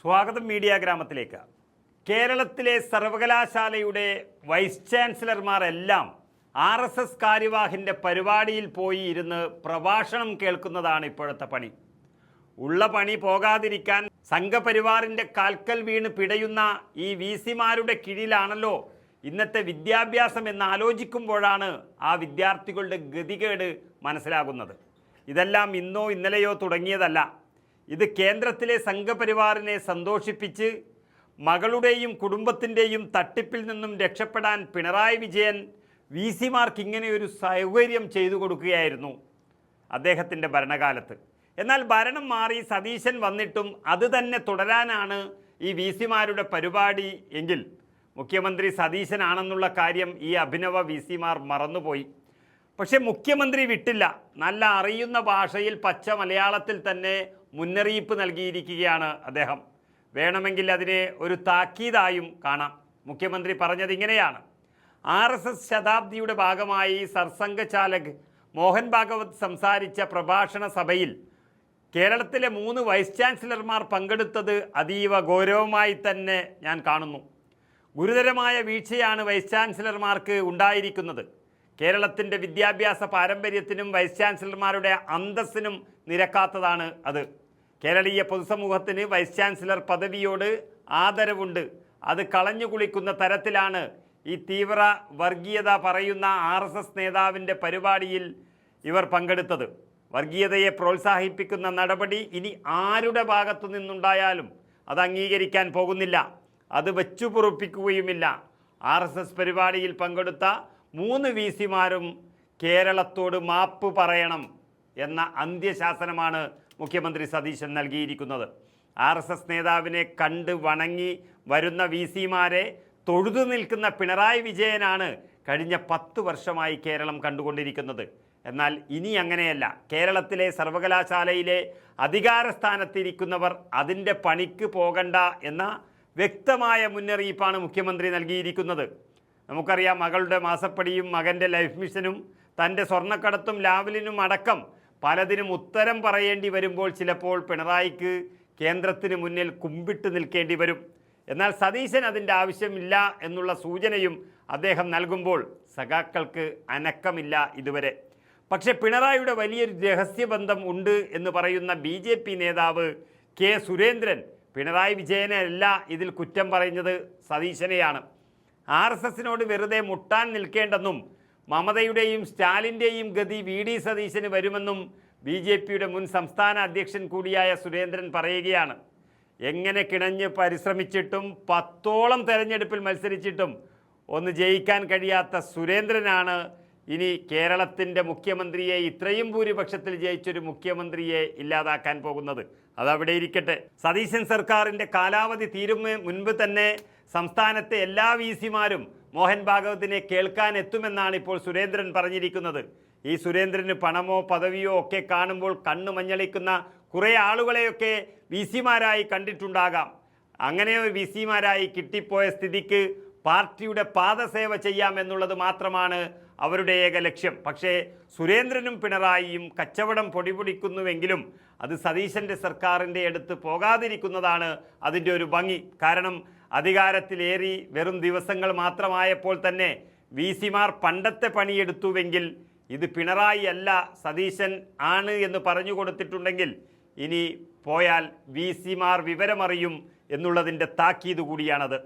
സ്വാഗതം മീഡിയ ഗ്രാമത്തിലേക്ക്. കേരളത്തിലെ സർവകലാശാലയുടെ വൈസ് ചാൻസലർമാരെല്ലാം RSS കാര്യവാഹിൻ്റെ പരിപാടിയിൽ പോയി ഇരുന്ന് പ്രഭാഷണം കേൾക്കുന്നതാണ് ഇപ്പോഴത്തെ പണി. ഉള്ള പണി പോകാതിരിക്കാൻ സംഘപരിവാറിൻ്റെ കാൽക്കൽ വീണ് പിടയുന്ന ഈ VC-മാരുടെ കീഴിലാണല്ലോ ഇന്നത്തെ വിദ്യാഭ്യാസം എന്ന് ആലോചിക്കുമ്പോഴാണ് ആ വിദ്യാർത്ഥികളുടെ ഗതികേട് മനസ്സിലാകുന്നത്. ഇതെല്ലാം ഇന്നോ ഇന്നലെയോ തുടങ്ങിയതല്ല. ഇത് കേന്ദ്രത്തിലെ സംഘപരിവാറിനെ സന്തോഷിപ്പിച്ച് മകളുടെയും കുടുംബത്തിൻ്റെയും തട്ടിപ്പിൽ നിന്നും രക്ഷപ്പെടാൻ പിണറായി വിജയൻ VC-മാർക്ക് ഇങ്ങനെയൊരു സൗകര്യം ചെയ്തു കൊടുക്കുകയായിരുന്നു അദ്ദേഹത്തിൻ്റെ ഭരണകാലത്ത്. എന്നാൽ ഭരണം മാറി സതീശൻ വന്നിട്ടും അത് തന്നെ തുടരാനാണ് ഈ VC-മാരുടെ പരിപാടി എങ്കിൽ മുഖ്യമന്ത്രി സതീശനാണെന്നുള്ള കാര്യം ഈ അഭിനവ VC-മാർ മറന്നുപോയി. പക്ഷേ മുഖ്യമന്ത്രി വിട്ടില്ല. നല്ല അറിയുന്ന ഭാഷയിൽ പച്ച മലയാളത്തിൽ തന്നെ മുന്നറിയിപ്പ് നൽകിയിരിക്കുകയാണ് അദ്ദേഹം. വേണമെങ്കിൽ അതിനെ ഒരു താക്കീതായും കാണാം. മുഖ്യമന്ത്രി പറഞ്ഞത് ഇങ്ങനെയാണ്: RSS ശതാബ്ദിയുടെ ഭാഗമായി സർസംഘചാലക് മോഹൻ ഭാഗവത് സംസാരിച്ച പ്രഭാഷണ സഭയിൽ കേരളത്തിലെ 3 വൈസ് ചാൻസലർമാർ പങ്കെടുത്തത് അതീവ ഗൗരവമായി തന്നെ ഞാൻ കാണുന്നു. ഗുരുതരമായ വീഴ്ചയാണ് വൈസ് ചാൻസലർമാർക്ക് ഉണ്ടായിരിക്കുന്നത്. കേരളത്തിൻ്റെ വിദ്യാഭ്യാസ പാരമ്പര്യത്തിനും വൈസ് ചാൻസലർമാരുടെ അന്തസ്സിനും നിരക്കാത്തതാണ് അത്. കേരളീയ പൊതുസമൂഹത്തിന് വൈസ് ചാൻസലർ പദവിയോട് ആദരവുണ്ട്. അത് കളഞ്ഞു കുളിക്കുന്ന തരത്തിലാണ് ഈ തീവ്ര വർഗീയത പറയുന്ന RSS നേതാവിൻ്റെ പരിപാടിയിൽ ഇവർ പങ്കെടുത്തത്. വർഗീയതയെ പ്രോത്സാഹിപ്പിക്കുന്ന നടപടി ഇനി ആരുടെ ഭാഗത്തു നിന്നുണ്ടായാലും അത് അംഗീകരിക്കാൻ പോകുന്നില്ല, അത് വെച്ചുപൊറുപ്പിക്കുകയുമില്ല. RSS പരിപാടിയിൽ പങ്കെടുത്ത 3 VC-മാരും കേരളത്തോട് മാപ്പ് പറയണം എന്ന അന്ത്യശാസനമാണ് മുഖ്യമന്ത്രി സതീശൻ നൽകിയിരിക്കുന്നത്. RSS നേതാവിനെ കണ്ട് വണങ്ങി വരുന്ന VC-മാരെ തൊഴുതു നിൽക്കുന്ന പിണറായി വിജയനാണ് കഴിഞ്ഞ 10 വർഷമായി കേരളം കണ്ടുകൊണ്ടിരിക്കുന്നത്. എന്നാൽ ഇനി അങ്ങനെയല്ല. കേരളത്തിലെ സർവകലാശാലയിലെ അധികാരസ്ഥാനത്തിരിക്കുന്നവർ അതിൻ്റെ പണിക്ക് പോകണ്ട എന്ന വ്യക്തമായ മുന്നറിയിപ്പാണ് മുഖ്യമന്ത്രി നൽകിയിരിക്കുന്നത്. നമുക്കറിയാം, മകളുടെ മാസപ്പടിയും മകൻ്റെ ലൈഫ് മിഷനും തൻ്റെ സ്വർണ്ണക്കടത്തും ലാവലിനും അടക്കം പലതിനും ഉത്തരം പറയേണ്ടി വരുമ്പോൾ ചിലപ്പോൾ പിണറായിക്ക് കേന്ദ്രത്തിന് മുന്നിൽ കുമ്പിട്ട് നിൽക്കേണ്ടി വരും. എന്നാൽ സതീശൻ അതിൻ്റെ ആവശ്യമില്ല എന്നുള്ള സൂചനയും അദ്ദേഹം നൽകുമ്പോൾ സഖാക്കൾക്ക് അനക്കമില്ല ഇതുവരെ. പക്ഷേ പിണറായിയുടെ വലിയൊരു രഹസ്യബന്ധം ഉണ്ട് എന്ന് പറയുന്ന BJP നേതാവ് K. സുരേന്ദ്രൻ പിണറായി വിജയനല്ല ഇതിൽ കുറ്റം പറയുന്നത് സതീശനെയാണ്. RSSനോട് വെറുതെ മുട്ടാൻ നിൽക്കേണ്ടെന്നും മമതയുടെയും സ്റ്റാലിൻ്റെയും ഗതി VD സതീശന് വരുമെന്നും BJPയുടെ മുൻ സംസ്ഥാന അധ്യക്ഷൻ കൂടിയായ സുരേന്ദ്രൻ പറയുകയാണ്. എങ്ങനെ കിണഞ്ഞ് പരിശ്രമിച്ചിട്ടും 10ഓളം തെരഞ്ഞെടുപ്പിൽ മത്സരിച്ചിട്ടും ഒന്ന് ജയിക്കാൻ കഴിയാത്ത സുരേന്ദ്രനാണ് ഇനി കേരളത്തിൻ്റെ മുഖ്യമന്ത്രിയെ ഇത്രയും ഭൂരിപക്ഷത്തിൽ ജയിച്ചൊരു മുഖ്യമന്ത്രിയെ ഇല്ലാതാക്കാൻ പോകുന്നത്. അതവിടെ ഇരിക്കട്ടെ. സതീശൻ സർക്കാരിൻ്റെ കാലാവധി തീരും മുൻപ് തന്നെ സംസ്ഥാനത്തെ എല്ലാ VC-മാരും മോഹൻ ഭാഗവതിനെ കേൾക്കാൻ എത്തുമെന്നാണ് ഇപ്പോൾ സുരേന്ദ്രൻ പറഞ്ഞിരിക്കുന്നത്. ഈ സുരേന്ദ്രന് പണമോ പദവിയോ ഒക്കെ കാണുമ്പോൾ കണ്ണു മഞ്ഞളിക്കുന്ന കുറേ ആളുകളെയൊക്കെ VC-മാരായി കണ്ടിട്ടുണ്ടാകാം. അങ്ങനെ VC-മാരായി കിട്ടിപ്പോയ സ്ഥിതിക്ക് പാർട്ടിയുടെ പാദസേവ ചെയ്യാമെന്നുള്ളത് മാത്രമാണ് അവരുടെ ഏക ലക്ഷ്യം. പക്ഷേ സുരേന്ദ്രനും പിണറായിയും കച്ചവടം പൊടിപൊടിക്കുന്നുവെങ്കിലും അത് സതീശൻ്റെ സർക്കാരിൻ്റെ അടുത്ത് പോകാതിരിക്കുന്നതാണ് അതിൻ്റെ ഒരു ഭംഗി. കാരണം അധികാരത്തിലേറി വെറും ദിവസങ്ങൾ മാത്രമായപ്പോൾ തന്നെ VC-മാർ പണ്ടത്തെ പണിയെടുത്തുവെങ്കിൽ ഇത് പിണറായി അല്ല സതീശൻ ആണ് എന്ന് പറഞ്ഞു കൊടുത്തിട്ടുണ്ടെങ്കിൽ ഇനി പോയാൽ VC-മാർ വിവരമറിയും എന്നുള്ളതിൻ്റെ താക്കീത് കൂടിയാണത്.